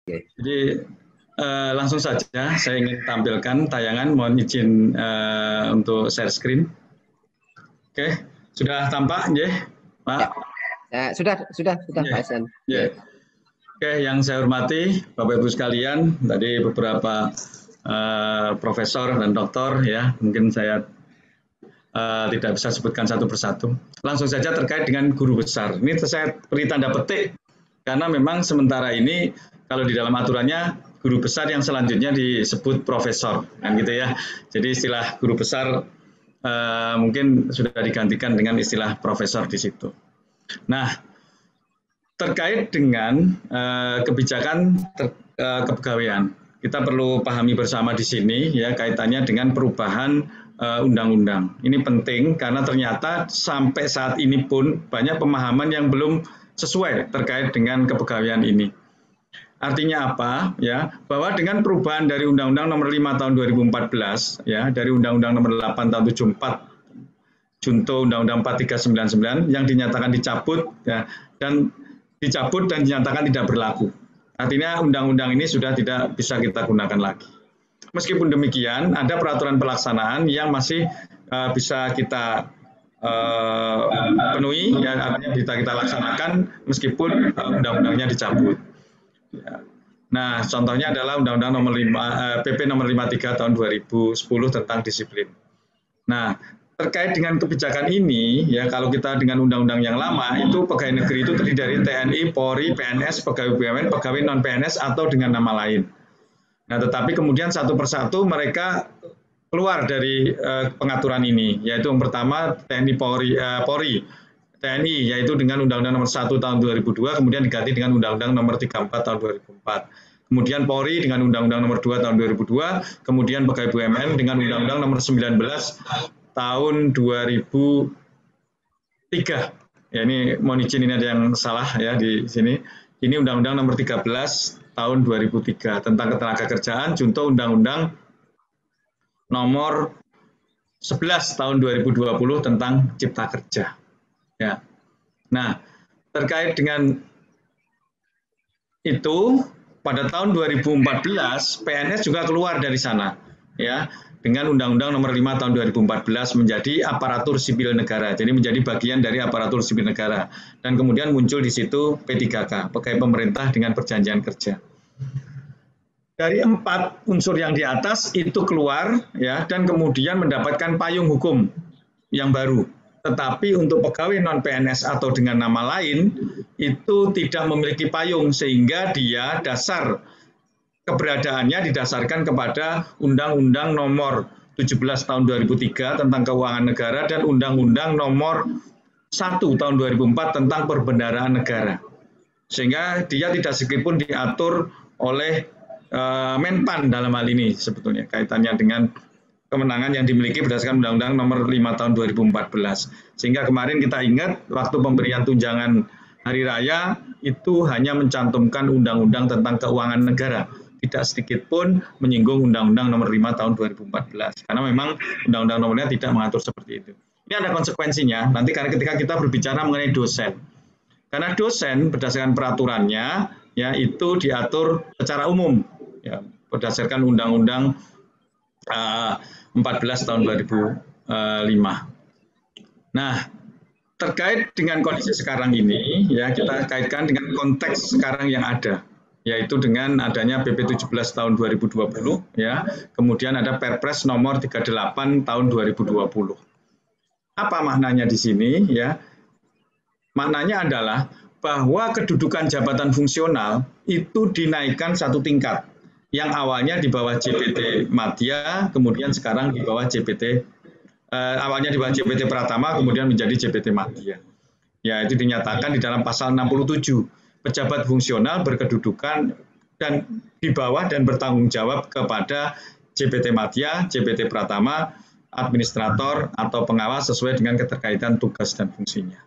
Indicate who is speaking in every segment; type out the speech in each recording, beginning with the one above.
Speaker 1: Jadi langsung saja saya ingin tampilkan tayangan, mohon izin untuk share screen. Oke, sudah tampak, ya, Pak?
Speaker 2: Ya. Sudah, Pak Hasan.
Speaker 1: Ya. Oke, yang saya hormati Bapak Ibu sekalian, tadi beberapa profesor dan doktor, ya, mungkin saya tidak bisa sebutkan satu persatu. Langsung saja terkait dengan guru besar. Ini saya beri tanda petik karena memang sementara ini kalau di dalam aturannya guru besar yang selanjutnya disebut profesor, kan gitu ya. Jadi istilah guru besar mungkin sudah digantikan dengan istilah profesor di situ. Nah, terkait dengan kebijakan kepegawaian, kita perlu pahami bersama di sini ya kaitannya dengan perubahan undang-undang. Ini penting karena ternyata sampai saat ini pun banyak pemahaman yang belum sesuai terkait dengan kepegawaian ini. Artinya apa? Ya, bahwa dengan perubahan dari Undang-Undang Nomor 5 Tahun 2014, ya, dari Undang-Undang Nomor 8 Tahun 74, junto Undang-Undang 4399 yang dinyatakan dicabut, ya, dan dicabut dan dinyatakan tidak berlaku. Artinya undang-undang ini sudah tidak bisa kita gunakan lagi. Meskipun demikian, ada peraturan pelaksanaan yang masih bisa kita penuhi, ya, artinya bisa kita laksanakan meskipun undang-undangnya dicabut. Ya. Nah, contohnya adalah Undang-Undang Nomor 5, PP Nomor 53 Tahun 2010 tentang disiplin. Nah, terkait dengan kebijakan ini, ya kalau kita dengan undang-undang yang lama, itu pegawai negeri itu terdiri dari TNI, Polri, PNS, pegawai BUMN, pegawai non-PNS, atau dengan nama lain. Nah, tetapi kemudian satu persatu mereka keluar dari pengaturan ini, yaitu yang pertama TNI Polri, TNI, yaitu dengan Undang-Undang Nomor 1 Tahun 2002, kemudian diganti dengan Undang-Undang Nomor 34 Tahun 2004. Kemudian Polri dengan Undang-Undang Nomor 2 Tahun 2002, kemudian pegawai BUMN dengan Undang-Undang Nomor 19 Tahun 2003. Ya, ini mohon izin ini ada yang salah ya di sini. Ini Undang-Undang Nomor 13 Tahun 2003 tentang ketenagakerjaan, junto Undang-Undang Nomor 11 Tahun 2020 tentang Cipta Kerja. Ya. Nah, terkait dengan itu pada tahun 2014 PNS juga keluar dari sana, ya, dengan Undang-Undang Nomor 5 Tahun 2014 menjadi aparatur sipil negara. Jadi menjadi bagian dari aparatur sipil negara. Dan kemudian muncul di situ P3K, pegawai pemerintah dengan perjanjian kerja. Dari 4 unsur yang di atas itu keluar, ya, dan kemudian mendapatkan payung hukum yang baru. Tetapi untuk pegawai non-PNS atau dengan nama lain itu tidak memiliki payung, sehingga dia dasar keberadaannya didasarkan kepada Undang-Undang Nomor 17 Tahun 2003 tentang Keuangan Negara dan Undang-Undang Nomor 1 Tahun 2004 tentang Perbendaharaan Negara. Sehingga dia tidak sedikitpun diatur oleh Menpan dalam hal ini sebetulnya kaitannya dengan kemenangan yang dimiliki berdasarkan Undang-Undang Nomor 5 Tahun 2014. Sehingga kemarin kita ingat waktu pemberian tunjangan Hari Raya itu hanya mencantumkan Undang-Undang tentang Keuangan Negara. Tidak sedikit pun menyinggung Undang-Undang Nomor 5 Tahun 2014. Karena memang Undang-Undang nomornya tidak mengatur seperti itu. Ini ada konsekuensinya nanti karena ketika kita berbicara mengenai dosen. Karena dosen berdasarkan peraturannya ya itu diatur secara umum ya berdasarkan Undang-Undang 14 Tahun 2005. Nah, terkait dengan kondisi sekarang ini ya kita kaitkan dengan konteks sekarang yang ada, yaitu dengan adanya PP 17 Tahun 2020 ya, kemudian ada Perpres Nomor 38 Tahun 2020. Apa maknanya di sini ya? Maknanya adalah bahwa kedudukan jabatan fungsional itu dinaikkan satu tingkat. Yang awalnya di bawah JPT Madya, kemudian sekarang di bawah JPT, awalnya di bawah JPT Pratama, kemudian menjadi JPT Madya. Ya, itu dinyatakan di dalam pasal 67. Pejabat fungsional berkedudukan dan di bawah dan bertanggung jawab kepada JPT Madya, JPT Pratama, administrator atau pengawas sesuai dengan keterkaitan tugas dan fungsinya.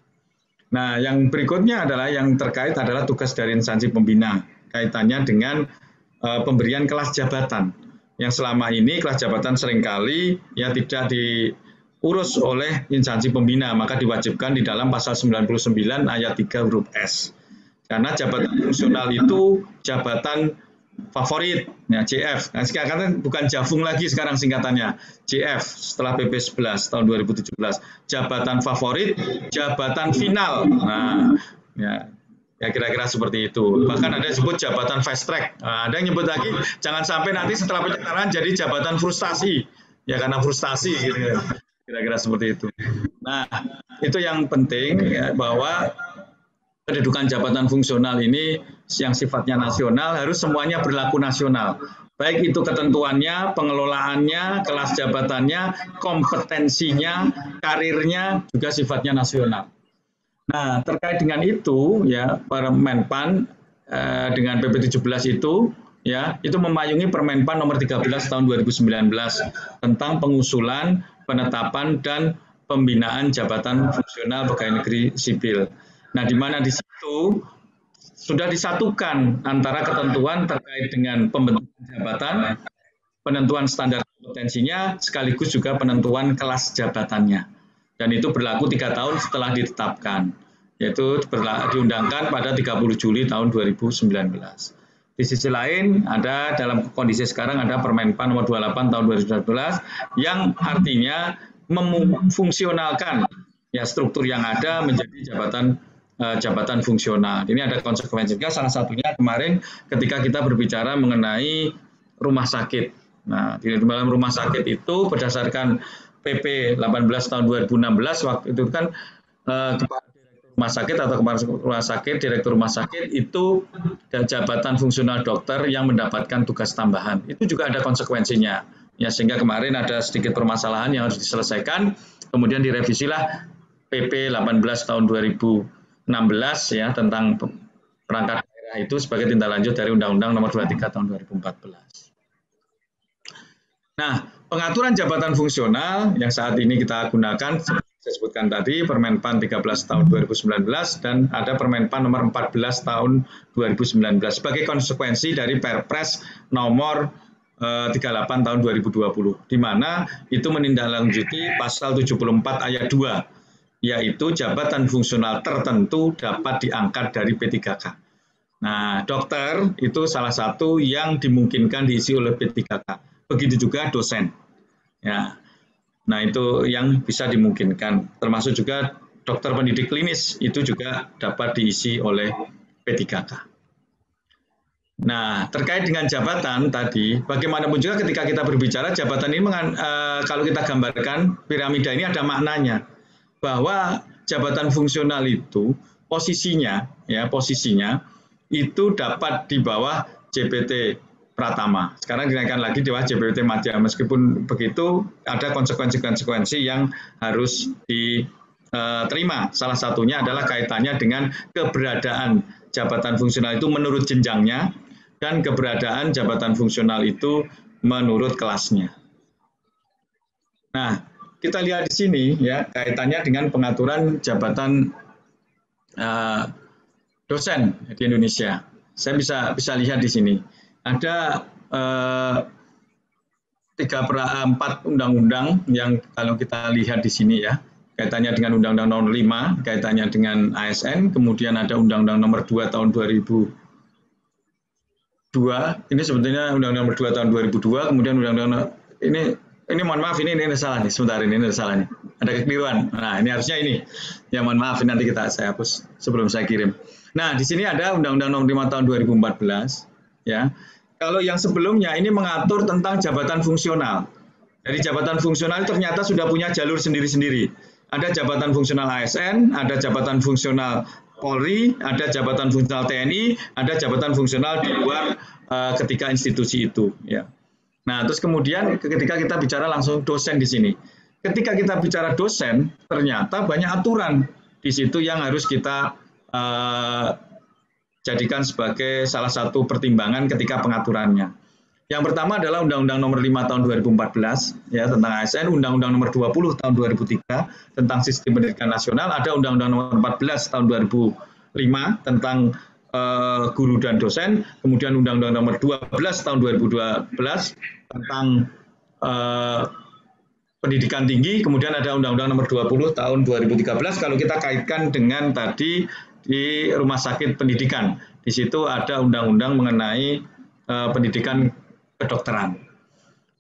Speaker 1: Nah, yang berikutnya adalah yang terkait adalah tugas dari instansi pembina, kaitannya dengan pemberian kelas jabatan. Yang selama ini kelas jabatan seringkali ya tidak diurus oleh instansi pembina, maka diwajibkan di dalam pasal 99 ayat 3 huruf S. Karena jabatan fungsional itu jabatan favorit, ya JF. Nah, sekarang bukan Jafung lagi sekarang singkatannya, JF setelah PP 11 tahun 2017. Jabatan favorit, jabatan final. Nah, ya kira-kira seperti itu. Bahkan ada yang disebut jabatan fast track. Nah, ada yang nyebut lagi, jangan sampai nanti setelah pencetaran jadi jabatan frustasi. Ya karena frustasi gitu. Kira-kira seperti itu. Nah, itu yang penting ya, bahwa kedudukan jabatan fungsional ini yang sifatnya nasional harus semuanya berlaku nasional. Baik itu ketentuannya, pengelolaannya, kelas jabatannya, kompetensinya, karirnya juga sifatnya nasional. Nah, terkait dengan itu ya Permenpan dengan PP 17 itu ya itu memayungi Permenpan nomor 13 tahun 2019 tentang pengusulan, penetapan dan pembinaan jabatan fungsional pegawai negeri sipil. Nah, di mana di situ sudah disatukan antara ketentuan terkait dengan pembentukan jabatan, penentuan standar kompetensinya, sekaligus juga penentuan kelas jabatannya. Dan itu berlaku 3 tahun setelah ditetapkan, yaitu diundangkan pada 30 Juli tahun 2019. Di sisi lain, ada dalam kondisi sekarang ada Permenpan nomor 28 tahun 2019 yang artinya memfungsionalkan ya struktur yang ada menjadi jabatan fungsional. Ini ada konsekuensi juga, salah satunya kemarin ketika kita berbicara mengenai rumah sakit. Nah, di dalam rumah sakit itu berdasarkan PP 18 tahun 2016 waktu itu kan kepala direktur rumah sakit atau kepala rumah sakit, direktur rumah sakit itu jabatan fungsional dokter yang mendapatkan tugas tambahan. Itu juga ada konsekuensinya. Ya, sehingga kemarin ada sedikit permasalahan yang harus diselesaikan, kemudian direvisilah PP 18 tahun 2016 ya tentang perangkat daerah itu sebagai tindak lanjut dari Undang-Undang Nomor 23 tahun 2014. Nah, pengaturan jabatan fungsional yang saat ini kita gunakan, saya sebutkan tadi, Permenpan 13 tahun 2019 dan ada Permenpan nomor 14 tahun 2019 sebagai konsekuensi dari Perpres nomor 38 tahun 2020, di mana itu menindaklanjuti pasal 74 ayat 2, yaitu jabatan fungsional tertentu dapat diangkat dari P3K. Nah, dokter itu salah satu yang dimungkinkan diisi oleh P3K. Begitu juga dosen. Ya. Nah, itu yang bisa dimungkinkan. Termasuk juga dokter pendidik klinis itu juga dapat diisi oleh P3K. Nah, terkait dengan jabatan tadi, bagaimanapun juga ketika kita berbicara jabatan ini, kalau kita gambarkan piramida ini ada maknanya. Bahwa jabatan fungsional itu posisinya itu dapat di bawah JPT Pratama. Sekarang dinaikkan lagi di bawah JPT Madya. Meskipun begitu, ada konsekuensi-konsekuensi yang harus diterima. Salah satunya adalah kaitannya dengan keberadaan jabatan fungsional itu menurut jenjangnya dan keberadaan jabatan fungsional itu menurut kelasnya. Nah, kita lihat di sini ya kaitannya dengan pengaturan jabatan dosen di Indonesia. Saya bisa lihat di sini. Ada 4 undang-undang yang kalau kita lihat di sini ya, kaitannya dengan Undang-Undang Nomor 5, kaitannya dengan ASN, kemudian ada Undang-Undang Nomor 2 tahun 2002. Ini sebetulnya Undang-Undang Nomor 2 tahun 2002, kemudian Undang-Undang ini mohon maaf ini salah nih, sebentar ini salah nih. Ada kekeliruan. Nah, ini harusnya ini. Ya mohon maaf nanti saya hapus sebelum saya kirim. Nah, di sini ada Undang-Undang Nomor 5 tahun 2014 ya. Kalau yang sebelumnya ini mengatur tentang jabatan fungsional. Jadi jabatan fungsional ternyata sudah punya jalur sendiri-sendiri. Ada jabatan fungsional ASN, ada jabatan fungsional Polri, ada jabatan fungsional TNI, ada jabatan fungsional di luar ketiga institusi itu ya. Nah, terus kemudian ketika kita bicara langsung dosen di sini. Ketika kita bicara dosen, ternyata banyak aturan di situ yang harus kita jadikan sebagai salah satu pertimbangan ketika pengaturannya. Yang pertama adalah Undang-Undang Nomor 5 tahun 2014 ya tentang ASN, Undang-Undang Nomor 20 tahun 2003 tentang Sistem Pendidikan Nasional, ada Undang-Undang Nomor 14 tahun 2005 tentang guru dan dosen, kemudian Undang-Undang Nomor 12 tahun 2012 tentang pendidikan tinggi, kemudian ada Undang-Undang Nomor 20 tahun 2013 kalau kita kaitkan dengan tadi di rumah sakit pendidikan. Di situ ada undang-undang mengenai pendidikan kedokteran.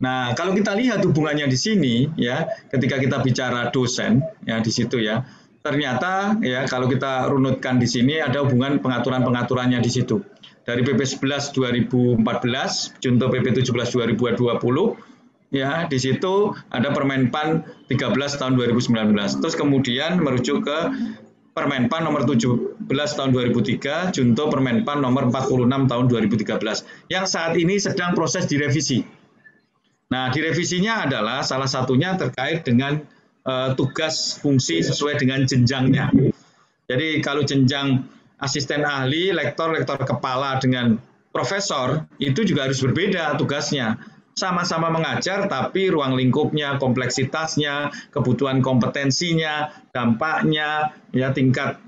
Speaker 1: Nah, kalau kita lihat hubungannya di sini, ya, ketika kita bicara dosen, ya di situ ya, ternyata ya kalau kita runutkan di sini ada hubungan pengaturan-pengaturannya di situ. Dari PP 11 2014, junto PP 17 2020, ya di situ ada Permenpan 13 tahun 2019. Terus kemudian merujuk ke Permenpan nomor 17 tahun 2003, junto Permenpan nomor 46 tahun 2013, yang saat ini sedang proses direvisi. Nah, direvisinya adalah salah satunya terkait dengan tugas fungsi sesuai dengan jenjangnya. Jadi kalau jenjang asisten ahli, lektor, lektor kepala dengan profesor, itu juga harus berbeda tugasnya. Sama-sama mengajar, tapi ruang lingkupnya, kompleksitasnya, kebutuhan kompetensinya, dampaknya, ya tingkat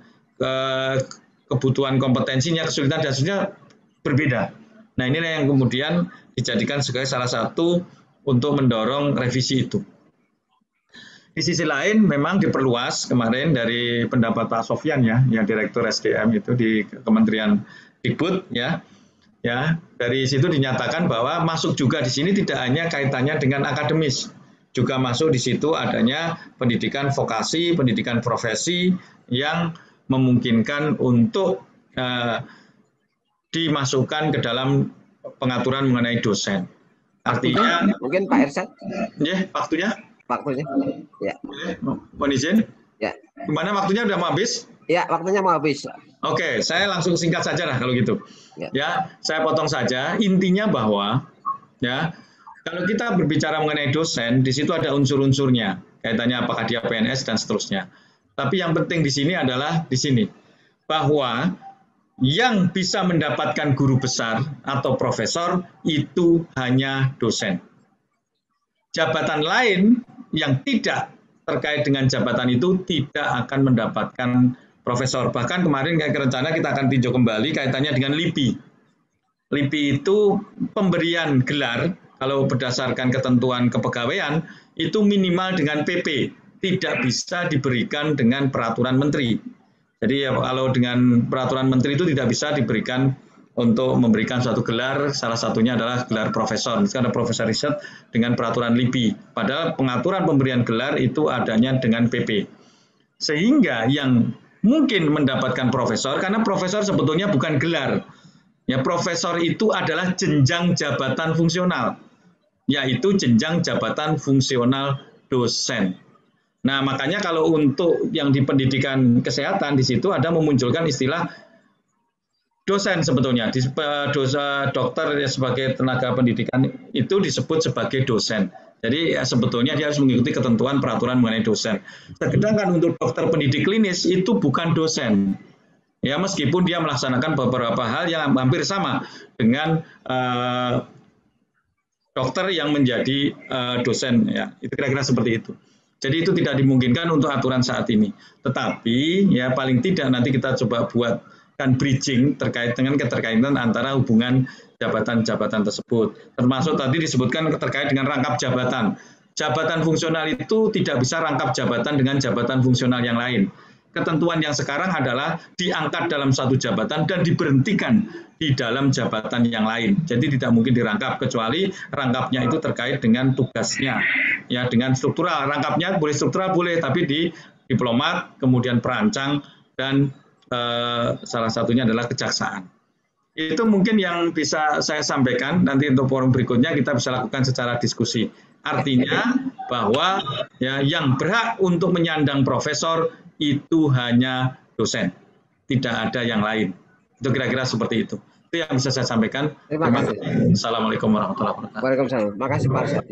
Speaker 1: kebutuhan kompetensinya, kesulitan dan sebagainya berbeda. Nah, inilah yang kemudian dijadikan sebagai salah satu untuk mendorong revisi itu. Di sisi lain memang diperluas kemarin dari pendapat Pak Sofyan ya, yang Direktur SDM itu di Kementerian Dikbud ya. Ya, dari situ dinyatakan bahwa masuk juga di sini tidak hanya kaitannya dengan akademis, juga masuk di situ adanya pendidikan vokasi, pendidikan profesi yang memungkinkan untuk dimasukkan ke dalam pengaturan mengenai dosen. Artinya
Speaker 2: mungkin Pak Ersyad.
Speaker 1: Ya, waktunya?
Speaker 2: Waktunya. Ya.
Speaker 1: Boleh, mohon izin?
Speaker 2: Ya.
Speaker 1: Gimana waktunya udah mau habis?
Speaker 2: Ya, waktunya mau habis.
Speaker 1: Oke, saya langsung singkat saja lah kalau gitu. Ya, saya potong saja. Intinya bahwa ya, kalau kita berbicara mengenai dosen, di situ ada unsur-unsurnya, kaitannya apakah dia PNS dan seterusnya. Tapi yang penting di sini adalah di sini bahwa yang bisa mendapatkan guru besar atau profesor itu hanya dosen. Jabatan lain yang tidak terkait dengan jabatan itu tidak akan mendapatkan profesor. Bahkan kemarin rencana kita akan tinjau kembali kaitannya dengan LIPI. LIPI itu pemberian gelar, kalau berdasarkan ketentuan kepegawaian, itu minimal dengan PP, tidak bisa diberikan dengan peraturan menteri. Jadi ya, kalau dengan peraturan menteri itu tidak bisa diberikan untuk memberikan suatu gelar, salah satunya adalah gelar profesor. Misalkan ada profesor riset dengan peraturan LIPI. Padahal pengaturan pemberian gelar itu adanya dengan PP. Sehingga yang mungkin mendapatkan profesor, karena profesor sebetulnya bukan gelar. Ya, profesor itu adalah jenjang jabatan fungsional, yaitu jenjang jabatan fungsional dosen. Nah, makanya kalau untuk yang di pendidikan kesehatan di situ ada memunculkan istilah dosen sebetulnya. Dokter sebagai tenaga pendidikan itu disebut sebagai dosen. Jadi ya, sebetulnya dia harus mengikuti ketentuan peraturan mengenai dosen. Sedangkan untuk dokter pendidik klinis itu bukan dosen. Ya, meskipun dia melaksanakan beberapa hal yang hampir sama dengan dokter yang menjadi dosen. Ya, itu kira-kira seperti itu. Jadi itu tidak dimungkinkan untuk aturan saat ini. Tetapi ya paling tidak nanti kita coba buatkan bridging terkait dengan keterkaitan antara hubungan jabatan-jabatan tersebut. Termasuk tadi disebutkan terkait dengan rangkap jabatan. Jabatan fungsional itu tidak bisa rangkap jabatan dengan jabatan fungsional yang lain. Ketentuan yang sekarang adalah diangkat dalam satu jabatan dan diberhentikan di dalam jabatan yang lain. Jadi tidak mungkin dirangkap, kecuali rangkapnya itu terkait dengan tugasnya. Ya, dengan struktural. Rangkapnya boleh struktural, boleh, tapi di diplomat, kemudian perancang, dan salah satunya adalah kejaksaan. Itu mungkin yang bisa saya sampaikan. Nanti untuk forum berikutnya kita bisa lakukan secara diskusi. Artinya bahwa ya, yang berhak untuk menyandang profesor itu hanya dosen, tidak ada yang lain. Itu kira-kira seperti itu. Itu yang bisa saya sampaikan.
Speaker 2: Terima kasih.
Speaker 1: Assalamualaikum warahmatullahi wabarakatuh.
Speaker 2: Waalaikumsalam. Terima kasih Pak Arsyad.